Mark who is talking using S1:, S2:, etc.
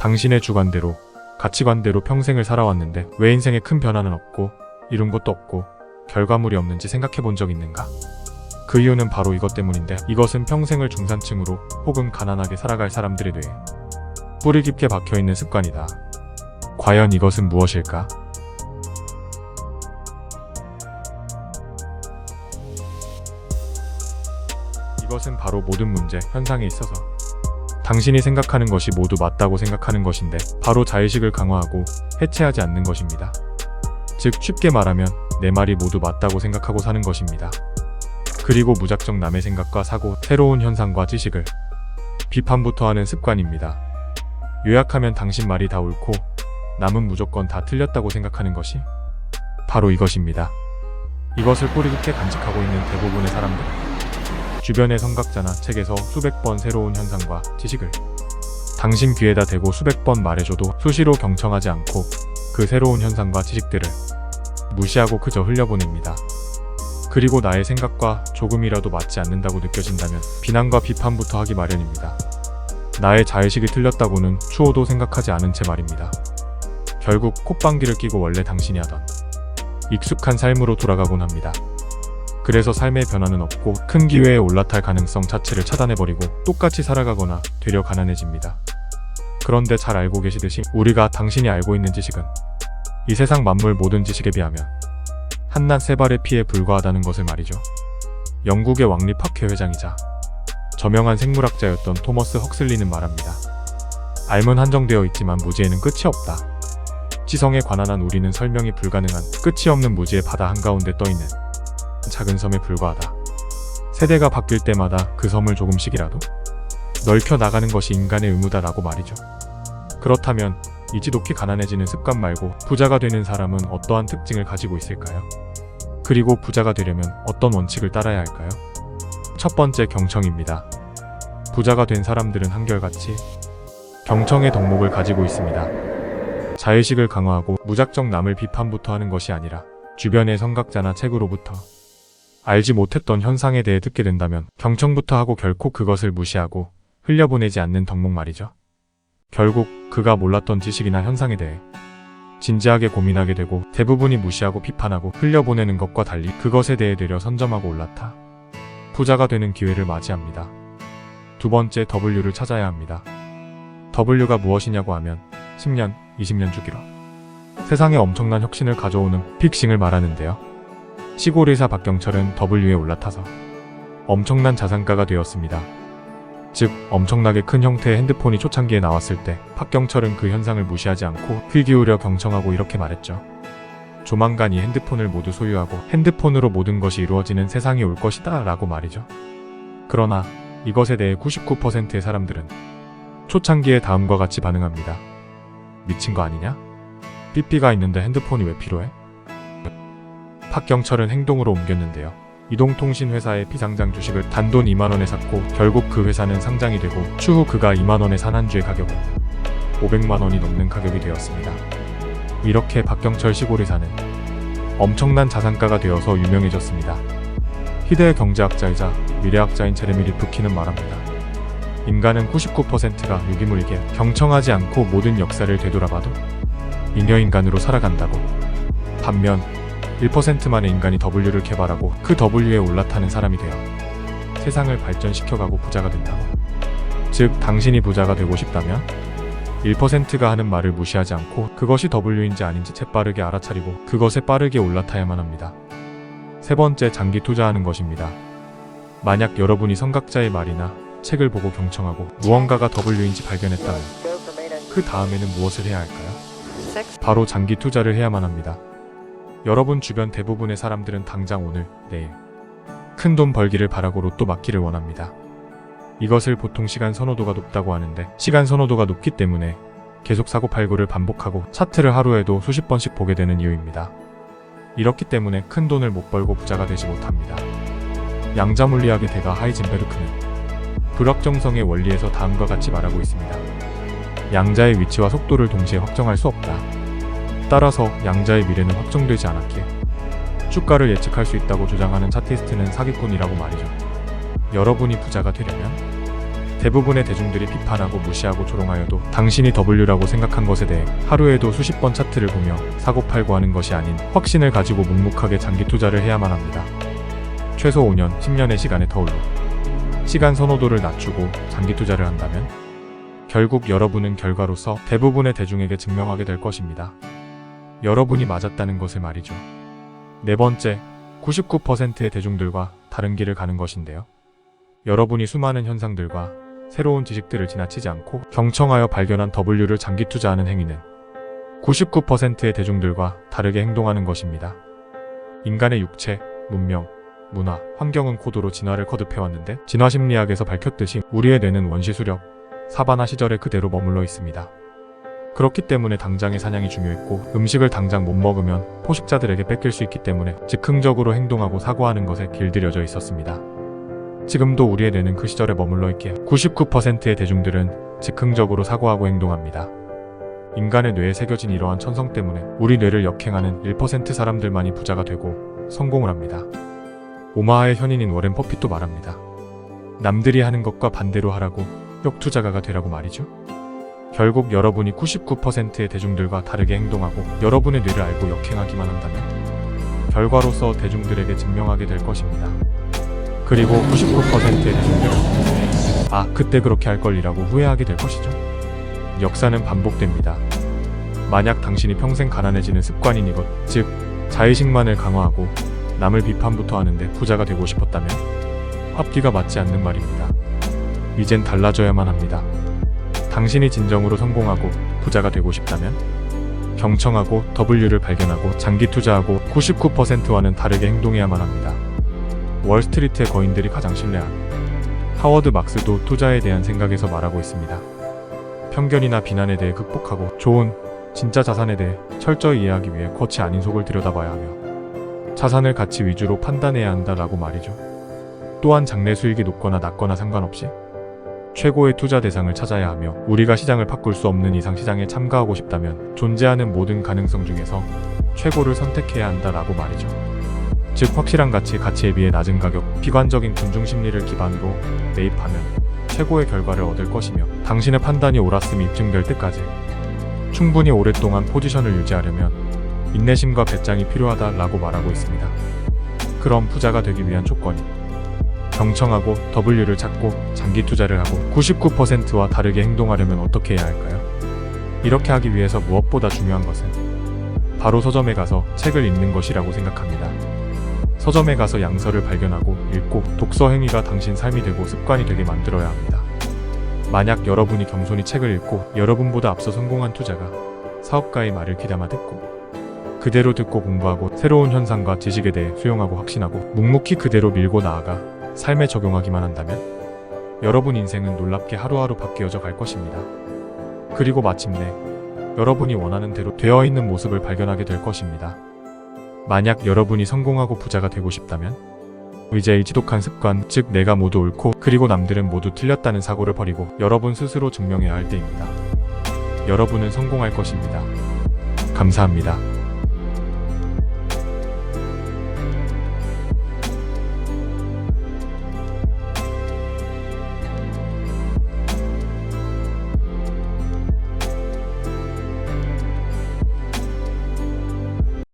S1: 당신의 주관대로, 가치관대로 평생을 살아왔는데 왜 인생에 큰 변화는 없고 이룬 것도 없고 결과물이 없는지 생각해 본 적 있는가? 그 이유는 바로 이것 때문인데, 이것은 평생을 중산층으로 혹은 가난하게 살아갈 사람들의 뇌에 뿌리 깊게 박혀있는 습관이다. 과연 이것은 무엇일까? 이것은 바로 모든 문제, 현상에 있어서 당신이 생각하는 것이 모두 맞다고 생각하는 것인데, 바로 자의식을 강화하고 해체하지 않는 것입니다. 즉 쉽게 말하면 내 말이 모두 맞다고 생각하고 사는 것입니다. 그리고 무작정 남의 생각과 사고, 새로운 현상과 지식을 비판부터 하는 습관입니다. 요약하면 당신 말이 다 옳고 남은 무조건 다 틀렸다고 생각하는 것이 바로 이것입니다. 이것을 뿌리 깊게 간직하고 있는 대부분의 사람들, 주변의 선각자나 책에서 수백 번 새로운 현상과 지식을 당신 귀에다 대고 수백 번 말해줘도 수시로 경청하지 않고 그 새로운 현상과 지식들을 무시하고 그저 흘려보냅니다. 그리고 나의 생각과 조금이라도 맞지 않는다고 느껴진다면 비난과 비판부터 하기 마련입니다. 나의 자의식이 틀렸다고는 추호도 생각하지 않은 채 말입니다. 결국 콧방귀를 뀌고 원래 당신이 하던 익숙한 삶으로 돌아가곤 합니다. 그래서 삶의 변화는 없고 큰 기회에 올라탈 가능성 자체를 차단해버리고 똑같이 살아가거나 되려 가난해집니다. 그런데 잘 알고 계시듯이 우리가 당신이 알고 있는 지식은 이 세상 만물 모든 지식에 비하면 한낱 세 발의 피에 불과하다는 것을 말이죠. 영국의 왕립학회 회장이자 저명한 생물학자였던 토머스 헉슬리는 말합니다. 알면 한정되어 있지만 무지에는 끝이 없다. 지성에 관한한 우리는 설명이 불가능한 끝이 없는 무지의 바다 한가운데 떠있는 작은 섬에 불과하다. 세대가 바뀔 때마다 그 섬을 조금씩이라도 넓혀 나가는 것이 인간의 의무다라고 말이죠. 그렇다면 이 지독히 가난해지는 습관 말고 부자가 되는 사람은 어떠한 특징을 가지고 있을까요? 그리고 부자가 되려면 어떤 원칙을 따라야 할까요? 첫 번째, 경청입니다. 부자가 된 사람들은 한결같이 경청의 덕목을 가지고 있습니다. 자의식을 강화하고 무작정 남을 비판부터 하는 것이 아니라 주변의 선각자나 책으로부터 알지 못했던 현상에 대해 듣게 된다면 경청부터 하고 결코 그것을 무시하고 흘려보내지 않는 덕목 말이죠. 결국 그가 몰랐던 지식이나 현상에 대해 진지하게 고민하게 되고 대부분이 무시하고 비판하고 흘려보내는 것과 달리 그것에 대해 되려 선점하고 올라타 부자가 되는 기회를 맞이합니다. 두 번째, W를 찾아야 합니다. W가 무엇이냐고 하면 10년, 20년 주기로 세상에 엄청난 혁신을 가져오는 픽싱을 말하는데요. 시골 의사 박경철은 W에 올라타서 엄청난 자산가가 되었습니다. 즉 엄청나게 큰 형태의 핸드폰이 초창기에 나왔을 때 박경철은 그 현상을 무시하지 않고 귀 기울여 경청하고 이렇게 말했죠. 조만간 이 핸드폰을 모두 소유하고 핸드폰으로 모든 것이 이루어지는 세상이 올 것이다 라고 말이죠. 그러나 이것에 대해 99%의 사람들은 초창기에 다음과 같이 반응합니다. 미친 거 아니냐? 삐삐가 있는데 핸드폰이 왜 필요해? 박경철은 행동으로 옮겼는데요. 이동통신회사의 비상장 주식을 단돈 2만원에 샀고 결국 그 회사는 상장이 되고 추후 그가 2만원에 산 한 주의 가격은 500만원이 넘는 가격이 되었습니다. 이렇게 박경철 시골의사는 엄청난 자산가가 되어서 유명해졌습니다. 희대의 경제학자이자 미래학자인 제레미 리프킨은 말합니다. 인간은 99%가 유기물이기에 경청하지 않고 모든 역사를 되돌아봐도 잉여인간으로 살아간다고. 반면 1%만의 인간이 W를 개발하고 그 W에 올라타는 사람이 되어 세상을 발전시켜가고 부자가 된다고. 즉 당신이 부자가 되고 싶다면 1%가 하는 말을 무시하지 않고 그것이 W인지 아닌지 재빠르게 알아차리고 그것에 빠르게 올라타야만 합니다. 세 번째, 장기 투자하는 것입니다. 만약 여러분이 선각자의 말이나 책을 보고 경청하고 무언가가 W인지 발견했다면 그 다음에는 무엇을 해야 할까요? 바로 장기 투자를 해야만 합니다. 여러분 주변 대부분의 사람들은 당장 오늘, 내일 큰 돈 벌기를 바라고 로또 맞기를 원합니다. 이것을 보통 시간 선호도가 높다고 하는데 시간 선호도가 높기 때문에 계속 사고팔고를 반복하고 차트를 하루에도 수십 번씩 보게 되는 이유입니다. 이렇기 때문에 큰 돈을 못 벌고 부자가 되지 못합니다. 양자물리학의 대가 하이젠베르크는 불확정성의 원리에서 다음과 같이 말하고 있습니다. 양자의 위치와 속도를 동시에 확정할 수 없다. 따라서 양자의 미래는 확정되지 않았기에 주가를 예측할 수 있다고 주장하는 차티스트는 사기꾼이라고 말이죠. 여러분이 부자가 되려면 대부분의 대중들이 비판하고 무시하고 조롱하여도 당신이 W라고 생각한 것에 대해 하루에도 수십 번 차트를 보며 사고팔고 하는 것이 아닌 확신을 가지고 묵묵하게 장기 투자를 해야만 합니다. 최소 5년, 10년의 시간에 터울로 시간 선호도를 낮추고 장기 투자를 한다면 결국 여러분은 결과로서 대부분의 대중에게 증명하게 될 것입니다. 여러분이 맞았다는 것을 말이죠. 네 번째, 99%의 대중들과 다른 길을 가는 것인데요. 여러분이 수많은 현상들과 새로운 지식들을 지나치지 않고 경청하여 발견한 W를 장기 투자하는 행위는 99%의 대중들과 다르게 행동하는 것입니다. 인간의 육체, 문명, 문화, 환경은 코드로 진화를 거듭해왔는데 진화심리학에서 밝혔듯이 우리의 뇌는 원시수렵, 사바나 시절에 그대로 머물러 있습니다. 그렇기 때문에 당장의 사냥이 중요했고 음식을 당장 못 먹으면 포식자들에게 뺏길 수 있기 때문에 즉흥적으로 행동하고 사고하는 것에 길들여져 있었습니다. 지금도 우리의 뇌는 그 시절에 머물러 있기에 99%의 대중들은 즉흥적으로 사고하고 행동합니다. 인간의 뇌에 새겨진 이러한 천성 때문에 우리 뇌를 역행하는 1% 사람들만이 부자가 되고 성공을 합니다. 오마하의 현인인 워렌 버핏도 말합니다. 남들이 하는 것과 반대로 하라고 역투자가가 되라고 말이죠. 결국 여러분이 99%의 대중들과 다르게 행동하고 여러분의 뇌를 알고 역행하기만 한다면 결과로서 대중들에게 증명하게 될 것입니다. 그리고 99%의 대중들은 그때 그렇게 할 걸이라고 후회하게 될 것이죠. 역사는 반복됩니다. 만약 당신이 평생 가난해지는 습관인 이것, 즉 자의식만을 강화하고 남을 비판부터 하는데 부자가 되고 싶었다면 앞뒤가 맞지 않는 말입니다. 이젠 달라져야만 합니다. 당신이 진정으로 성공하고 부자가 되고 싶다면 경청하고 W를 발견하고 장기 투자하고 99%와는 다르게 행동해야만 합니다. 월스트리트의 거인들이 가장 신뢰한 하워드 막스도 투자에 대한 생각에서 말하고 있습니다. 편견이나 비난에 대해 극복하고 좋은, 진짜 자산에 대해 철저히 이해하기 위해 겉이 아닌 속을 들여다봐야 하며 자산을 가치 위주로 판단해야 한다라고 말이죠. 또한 장래 수익이 높거나 낮거나 상관없이 최고의 투자 대상을 찾아야 하며 우리가 시장을 바꿀 수 없는 이상 시장에 참가하고 싶다면 존재하는 모든 가능성 중에서 최고를 선택해야 한다라고 말이죠. 즉 확실한 가치에 비해 낮은 가격, 비관적인 군중 심리를 기반으로 매입하면 최고의 결과를 얻을 것이며 당신의 판단이 옳았음이 입증될 때까지 충분히 오랫동안 포지션을 유지하려면 인내심과 배짱이 필요하다라고 말하고 있습니다. 그럼 부자가 되기 위한 조건이 경청하고 W를 찾고 장기 투자를 하고 99%와 다르게 행동하려면 어떻게 해야 할까요? 이렇게 하기 위해서 무엇보다 중요한 것은 바로 서점에 가서 책을 읽는 것이라고 생각합니다. 서점에 가서 양서를 발견하고 읽고 독서 행위가 당신 삶이 되고 습관이 되게 만들어야 합니다. 만약 여러분이 겸손히 책을 읽고 여러분보다 앞서 성공한 투자가 사업가의 말을 귀담아 듣고 그대로 듣고 공부하고 새로운 현상과 지식에 대해 수용하고 확신하고 묵묵히 그대로 밀고 나아가 삶에 적용하기만 한다면 여러분 인생은 놀랍게 하루하루 바뀌어져 갈 것입니다. 그리고 마침내 여러분이 원하는 대로 되어 있는 모습을 발견하게 될 것입니다. 만약 여러분이 성공하고 부자가 되고 싶다면 의제의 지독한 습관, 즉 내가 모두 옳고 그리고 남들은 모두 틀렸다는 사고를 버리고 여러분 스스로 증명해야 할 때입니다. 여러분은 성공할 것입니다. 감사합니다.